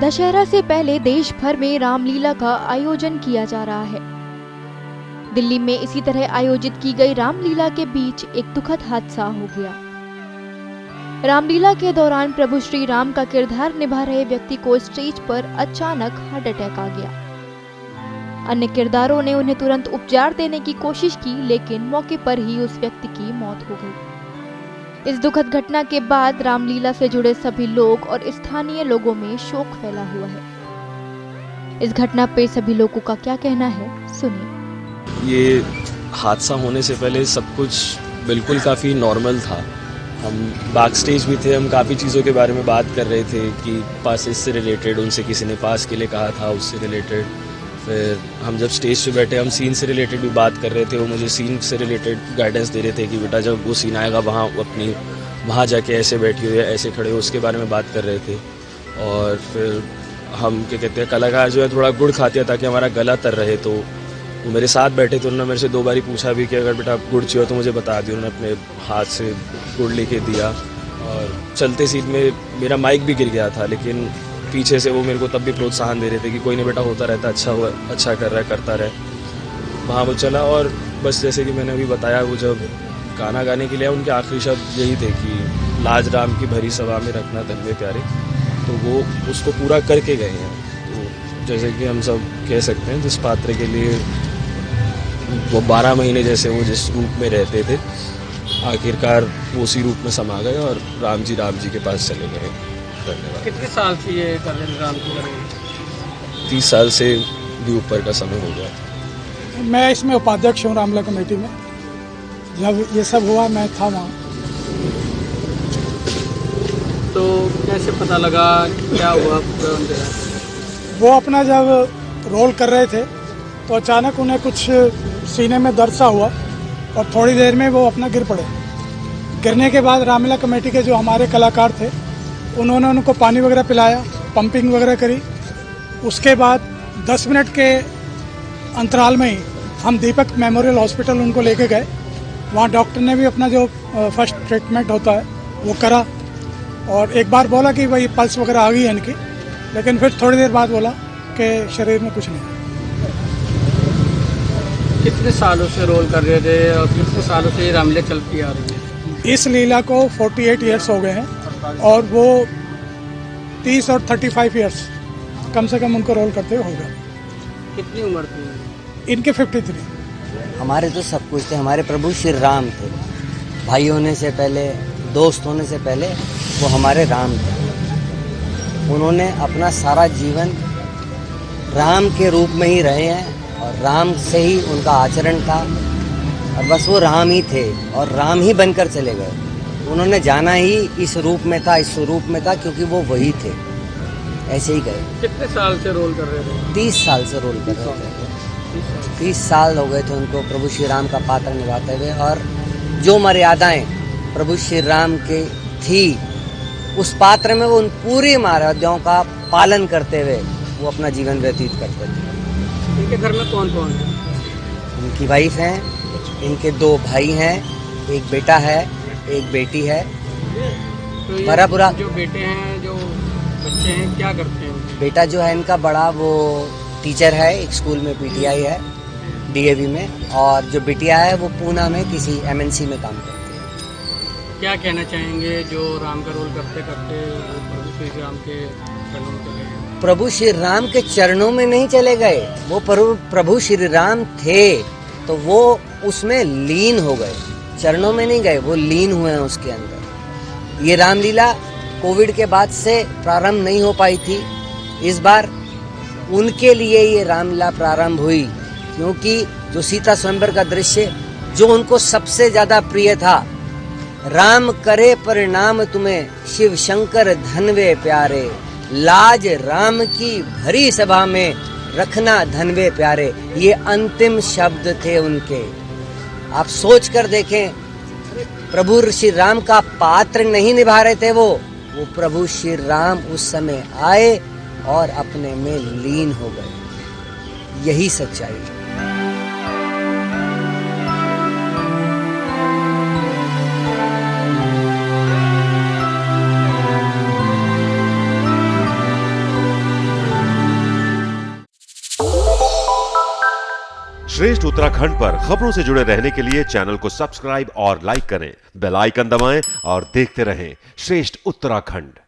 दशहरा से पहले देश भर में रामलीला का आयोजन किया जा रहा है। दिल्ली में इसी तरह आयोजित की गई रामलीला के बीच एक दुखद हादसा हो गया। रामलीला के दौरान प्रभु श्री राम का किरदार निभा रहे व्यक्ति को स्टेज पर अचानक हार्ट अटैक आ गया। अन्य किरदारों ने उन्हें तुरंत उपचार देने की कोशिश की, लेकिन मौके पर ही उस व्यक्ति की मौत हो गई। इस दुखद घटना के बाद रामलीला से जुड़े सभी लोग और स्थानीय लोगों में शोक फैला हुआ है। इस घटना पे सभी लोगों का क्या कहना है, सुनिए। ये हादसा होने से पहले सब कुछ बिल्कुल काफ़ी नॉर्मल था। हम बैक स्टेज भी थे, हम काफ़ी चीज़ों के बारे में बात कर रहे थे कि पासेस से रिलेटेड, उनसे किसी ने पास के लिए कहा था, उससे रिलेटेड। फिर हम जब स्टेज पे बैठे, हम सीन से रिलेटेड भी बात कर रहे थे। वो मुझे सीन से रिलेटेड गाइडेंस दे रहे थे कि बेटा जब वो सीन आएगा वहाँ जाके ऐसे बैठी हो या ऐसे खड़े हो, उसके बारे में बात कर रहे थे। और फिर हम क्या कहते हैं, कलाकार जो है थोड़ा गुड़ खाते हैं ताकि हमारा गला तर रहे। तो वो मेरे साथ बैठे थे, उन्होंने मेरे से 2 बारी पूछा भी कि अगर बेटा गुड़ चाहिए तो मुझे बता दियो। उन्होंने अपने हाथ से गुड़ लेके दिया। और चलते सीन में मेरा माइक भी गिर गया था, लेकिन पीछे से वो मेरे को तब भी प्रोत्साहन दे रहे थे कि कोई नहीं बेटा, होता रहता, अच्छा हुआ, अच्छा कर रहा है, करता रहे। वहाँ वो चला। और बस जैसे कि मैंने अभी बताया, वो जब गाना गाने के लिए उनके आखिरी शब्द यही थे कि लाज राम की भरी सभा में रखना तन्वे प्यारे। तो वो उसको पूरा करके गए हैं। तो जैसे कि हम सब कह सकते हैं, जिस पात्र के लिए वो 12 महीने जैसे वो जिस रूप में रहते थे, आखिरकार वो उसी रूप में समा गए और राम जी के पास चले गए। धन्यवाद। कितने साल से ये कर रहे हैं राम की लड़ाई? 30 साल से भी ऊपर का समय हो गया। मैं इसमें उपाध्यक्ष हूँ रामलीला कमेटी में। जब ये सब हुआ मैं था वहाँ। तो कैसे पता लगा, क्या हुआ? वो अपना जब रोल कर रहे थे तो अचानक उन्हें कुछ सीने में दर्द सा हुआ और थोड़ी देर में वो अपना गिर पड़े। गिरने के बाद रामलीला कमेटी के जो हमारे कलाकार थे, उन्होंने उनको पानी वगैरह पिलाया, पंपिंग वगैरह करी। उसके बाद 10 मिनट के अंतराल में ही हम दीपक मेमोरियल हॉस्पिटल उनको लेके गए। वहाँ डॉक्टर ने भी अपना जो फर्स्ट ट्रीटमेंट होता है वो करा और एक बार बोला कि भाई पल्स वगैरह आ गई है इनकी, लेकिन फिर थोड़ी देर बाद बोला कि शरीर में कुछ नहीं। कितने सालों से रोल कर रहे थे और कितने सालों से ये रामलीला चलती आ रही है? इस लीला को 48 ईयर्स हो गए हैं और वो 30 और 35 ईयर्स कम से कम उनको रोल करते हुए हो गए। कितनी उम्र थी इनके? 53। हमारे तो सब कुछ थे। हमारे प्रभु श्री राम थे। भाई होने से पहले, दोस्त होने से पहले वो हमारे राम थे। उन्होंने अपना सारा जीवन राम के रूप में ही रहे हैं और राम से ही उनका आचरण था और बस वो राम ही थे और राम ही बनकर चले गए। उन्होंने जाना ही इस रूप में था, इस स्वरूप में था, क्योंकि वो वही थे। ऐसे ही गए। कितने साल से रोल कर रहे थे? 30 साल से रोल कर रहे थे। 30 साल हो गए थे उनको प्रभु श्री राम का पात्र निभाते हुए। और जो मर्यादाएं प्रभु श्री राम के थी उस पात्र में वो उन पूरी मर्यादाओं का पालन करते हुए वो अपना जीवन व्यतीत करते थे। इनके घर में कौन कौन है? इनकी वाइफ हैं, इनके 2 भाई हैं, एक बेटा है, एक बेटी है। तो भरा पूरा जो बेटे हैं, जो बच्चे हैं, क्या करते हैं? बेटा जो है इनका बड़ा, वो टीचर है, एक स्कूल में पीटीआई है, डीएवी में। और जो बिटिया है वो पूना में किसी एमएनसी में काम करती है। क्या कहना चाहेंगे जो राम का रोल करते करते वो प्रभु श्री राम के चरणों में चले गए? प्रभु श्री राम के चरणों में नहीं चले गए, वो प्रभु श्री राम थे तो वो उसमें लीन हो गए। चरणों में नहीं गए, वो लीन हुए हैं उसके अंदर। ये रामलीला कोविड के बाद से प्रारंभ नहीं हो पाई थी। इस बार उनके लिए ये रामलीला प्रारंभ हुई, क्योंकि जो सीता स्वयंवर का दृश्य जो उनको सबसे ज्यादा प्रिय था, राम करे परिणाम तुम्हें शिव शंकर धनवे प्यारे, लाज राम की भरी सभा में रखना धनवे प्यारे, ये अंतिम शब्द थे उनके। आप सोच कर देखें, प्रभु श्री राम का पात्र नहीं निभा रहे थे वो प्रभु श्री राम उस समय आए और अपने में लीन हो गए। यही सच्चाई है। श्रेष्ठ उत्तराखंड पर खबरों से जुड़े रहने के लिए चैनल को सब्सक्राइब और लाइक करें, बेल आइकन दबाएं और देखते रहें श्रेष्ठ उत्तराखंड।